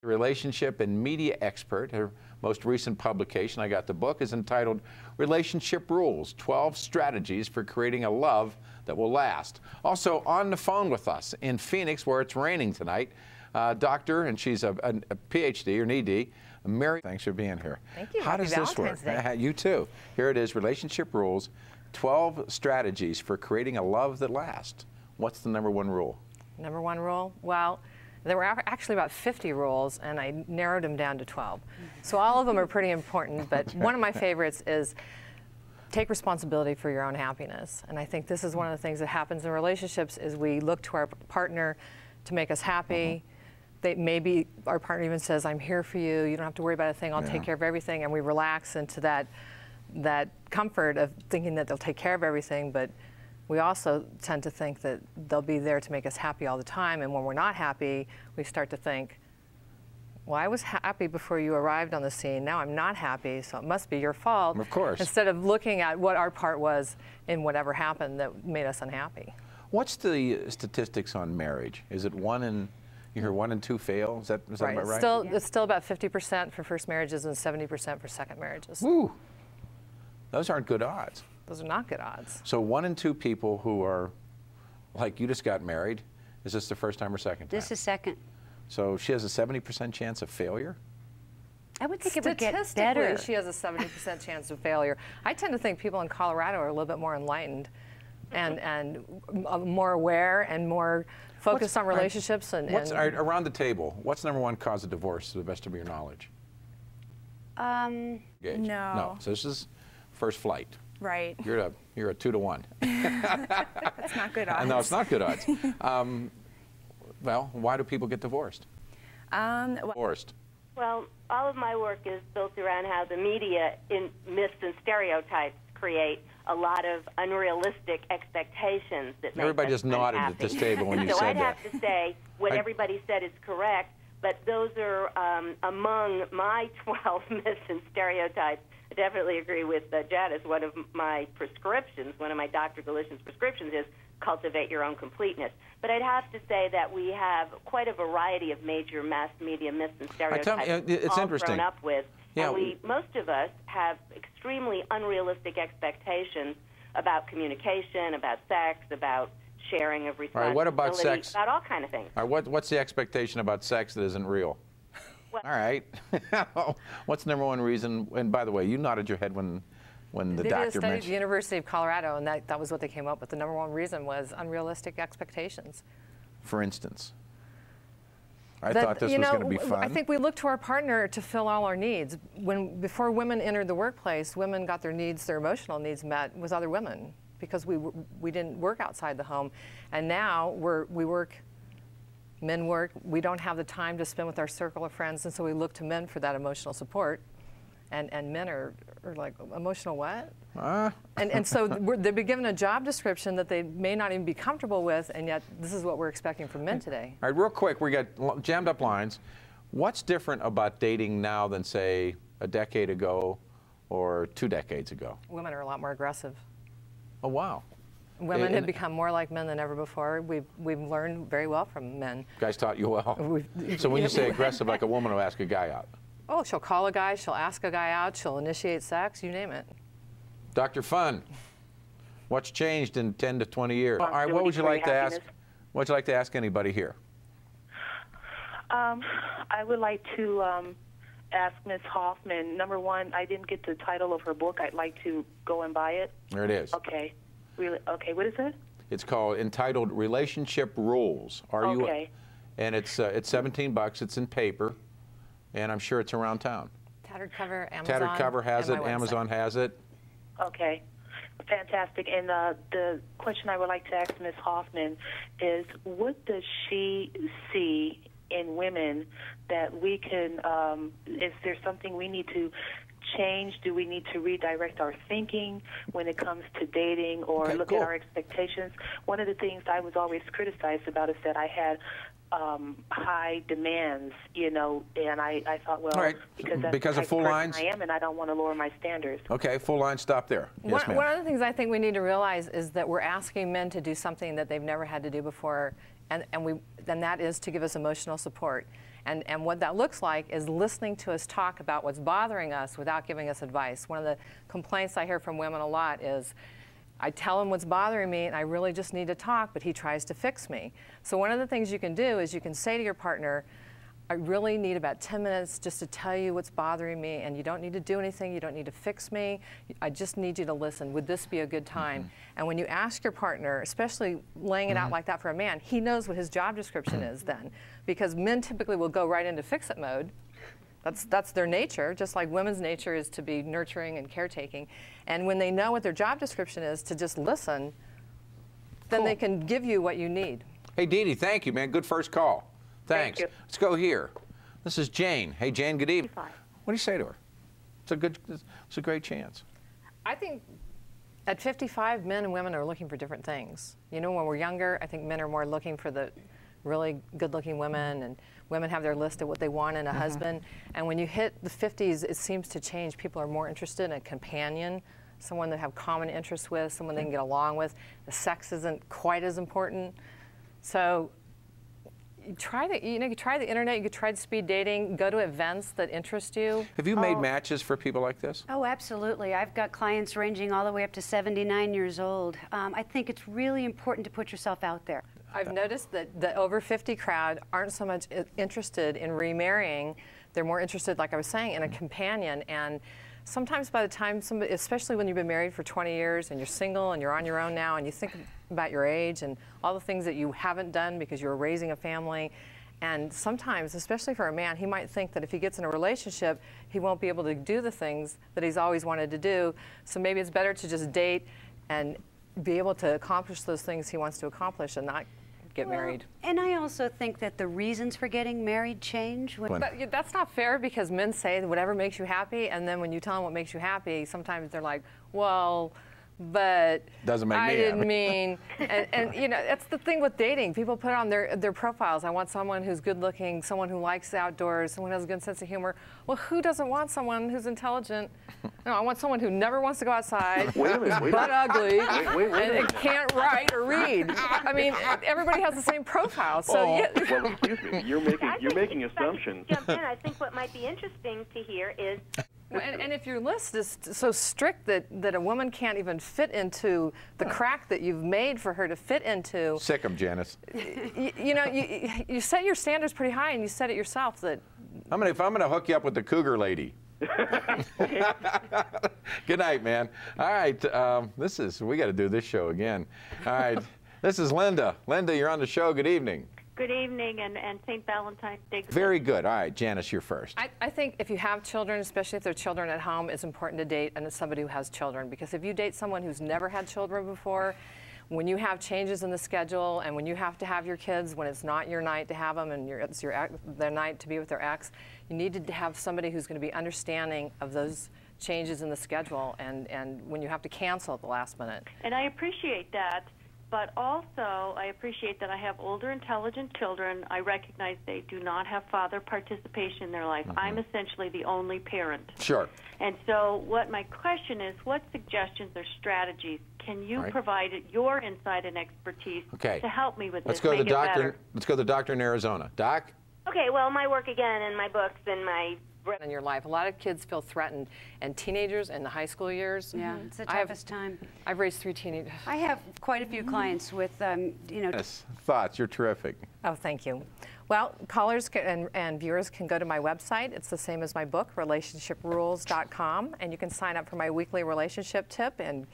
Relationship and media expert. Her most recent publication, I got the book, is entitled Relationship Rules, 12 Strategies for Creating a Love That Will Last. Also on the phone with us in Phoenix, where it's raining tonight, doctor, and she's a PhD or an ED, Mary. Thanks for being here. Thank you. How does this work? You too. Here it is, Relationship Rules, 12 Strategies for Creating a Love That Lasts. What's the number one rule? Number one rule? Well, there were actually about 50 rules, and I narrowed them down to 12. So all of them are pretty important, but one of my favorites is take responsibility for your own happiness. And I think this is one of the things that happens in relationships is we look to our partner to make us happy. Maybe our partner even says, I'm here for you, you don't have to worry about a thing, I'll take care of everything, and we relax into that comfort of thinking that they'll take care of everything, but we also tend to think that they'll be there to make us happy all the time, and when we're not happy, we start to think, well, I was happy before you arrived on the scene, now I'm not happy, so it must be your fault. Of course. Instead of looking at what our part was in whatever happened that made us unhappy. What's the statistics on marriage? Is it you hear 1 in 2 fail? Is that about right? It's still about 50% for first marriages and 70% for second marriages. Woo! Those aren't good odds. Those are not good odds. So 1 in 2 people who are, like you just got married, is this the first time or second time? This is second. So she has a 70% chance of failure? I would think it would get better. She has a 70% chance of failure. I tend to think people in Colorado are a little bit more enlightened and more aware and more focused on relationships. Around the table, what's number one cause of divorce to the best of your knowledge? No. So this is first flight. Right. You're a 2 to 1. That's not good odds. No, it's not good odds. Well, why do people get divorced? Divorced. Well, all of my work is built around how the media, in myths and stereotypes, create a lot of unrealistic expectations that everybody just nodded at this table when you said that. So I'd have to say what everybody said is correct, but those are among my 12 myths and stereotypes. I definitely agree with Janice. One of my prescriptions, one of my Dr. Galician's prescriptions is cultivate your own completeness. But I'd have to say that we have quite a variety of major mass media myths and stereotypes it's all interesting. grown up with. Yeah. And most of us have extremely unrealistic expectations about communication, about sex, about sharing of responsibility, all right, what about sex? About all kind of things. All right, what's the expectation about sex that isn't real? Well, all right. What's the number one reason? And by the way, you nodded your head when the doctor mentioned. They did a study at the University of Colorado, and that was what they came up with. The number one reason was unrealistic expectations. For instance? I thought this was going to be fun. I think we look to our partner to fill all our needs. Before women entered the workplace, women got their emotional needs met with other women because we didn't work outside the home. And now we work, men work, we don't have the time to spend with our circle of friends, and so we look to men for that emotional support. And men are like, emotional what? And so they're given a job description that they may not even be comfortable with, and yet this is what we're expecting from men today. All right, real quick, we got jammed up lines. What's different about dating now than, say, a decade ago or 2 decades ago? Women are a lot more aggressive. Oh, wow. Women have become more like men than ever before. We've learned very well from men. Guys taught you well. So when you say aggressive, like a woman will ask a guy out? Oh, she'll call a guy, she'll ask a guy out, she'll initiate sex, you name it. Dr. Fun, what's changed in 10 to 20 years? All right, what would you like to ask? What would you like to ask anybody here? I would like to ask Ms. Hoffman, number one, I didn't get the title of her book. I'd like to go and buy it. There it is. Okay. Really? Okay, what is it? It's entitled Relationship Rules. And it's $17. It's in paper. And I'm sure it's around town. Tattered Cover, Amazon. Tattered Cover has it. Amazon has it. Okay. Fantastic. And the question I would like to ask Ms. Hoffman is, what does she see in women that we can, is there something we need to change? Do we need to redirect our thinking when it comes to dating or look at our expectations? One of the things I was always criticized about is that I had high demands, and I thought, well, because of full lines, I am, and I don't want to lower my standards. Okay, full line, stop there. Yes, ma'am. One of the things I think we need to realize is that we're asking men to do something that they've never had to do before, and that is to give us emotional support. And what that looks like is listening to us talk about what's bothering us without giving us advice. One of the complaints I hear from women a lot is, I tell him what's bothering me and I really just need to talk, but he tries to fix me. So one of the things you can do is you can say to your partner, I really need about 10 minutes just to tell you what's bothering me, and you don't need to do anything, you don't need to fix me, I just need you to listen. Would this be a good time? And when you ask your partner, especially laying it out like that for a man, he knows what his job description is then, because men typically will go right into fix-it mode. That's their nature, just like women's nature is to be nurturing and caretaking. And when they know what their job description is, to just listen, then they can give you what you need. Hey, Dee Dee, thank you, man. Good first call. Thanks. Thank you. Let's go here. This is Jane. Hey, Jane, good evening. Fine. What do you say to her? It's a great chance. I think at 55, men and women are looking for different things. You know, when we're younger, I think men are more looking for the really good-looking women, and women have their list of what they want in a husband. And when you hit the 50s, it seems to change. People are more interested in a companion, someone they have common interests with, someone they can get along with. The sex isn't quite as important. So you try the internet, you could try the speed dating, go to events that interest you. Have you made matches for people like this? Oh, absolutely. I've got clients ranging all the way up to 79 years old. I think it's really important to put yourself out there. I've noticed that the over 50 crowd aren't so much interested in remarrying. They're more interested, like I was saying, in a companion. And sometimes by the time somebody, especially when you've been married for 20 years and you're single and you're on your own now and you think about your age and all the things that you haven't done because you're raising a family, and sometimes, especially for a man, he might think that if he gets in a relationship, he won't be able to do the things that he's always wanted to do. So maybe it's better to just date and be able to accomplish those things he wants to accomplish and not get married. And I also think that the reasons for getting married change. But that's not fair, because men say whatever makes you happy, and then when you tell them what makes you happy, sometimes they're like, well, but doesn't make I me didn't happy. mean, and you know, that's the thing with dating. People put on their profiles, I want someone who's good looking, someone who likes the outdoors, someone who has a good sense of humor. Well, who doesn't want someone who's intelligent? No, I want someone who never wants to go outside, but ugly, and can't write or read. I mean, everybody has the same profile. So well, excuse me, you're making assumptions. Jump in. I think what might be interesting to hear is. And if your list is so strict that a woman can't even fit into the crack that you've made for her to fit into. Sick 'em, Janice. You know, you set your standards pretty high, and you set it yourself that. If I'm gonna hook you up with the cougar lady. Good night, man. All right, we got to do this show again. All right, this is Linda. Linda, you're on the show. Good evening. Good evening, and St. Valentine's Day. Very good. All right, Janice, you're first. I think if you have children, especially if they're children at home, it's important to date somebody who has children, because if you date someone who's never had children before, when you have changes in the schedule and when you have to have your kids, when it's not your night to have them and it's their night to be with their ex, you need to have somebody who's going to be understanding of those changes in the schedule and when you have to cancel at the last minute. And I appreciate that. But also, I appreciate that I have older, intelligent children. I recognize they do not have father participation in their life. I'm essentially the only parent. Sure. And so what my question is, what suggestions or strategies can you provide your insight and expertise to help me with Let's this? go to the doctor. Let's go to the doctor in Arizona. Doc? Okay, well, my work again and my books and my in your life. A lot of kids feel threatened, and teenagers in the high school years. Yeah, it's the toughest time. I've raised 3 teenagers. I have quite a few clients with, you know. Yes, thoughts. You're terrific. Oh, thank you. Well, callers and viewers can go to my website. It's the same as my book, relationshiprules.com, and you can sign up for my weekly relationship tip and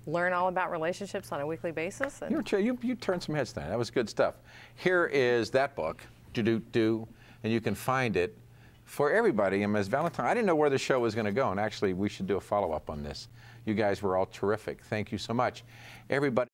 learn all about relationships on a weekly basis. And You turned some heads tonight. That was good stuff. Here is that book, and you can find it for everybody. And Ms. Valentine, I didn't know where the show was going to go, and actually we should do a follow-up on this. You guys were all terrific. Thank you so much. Everybody.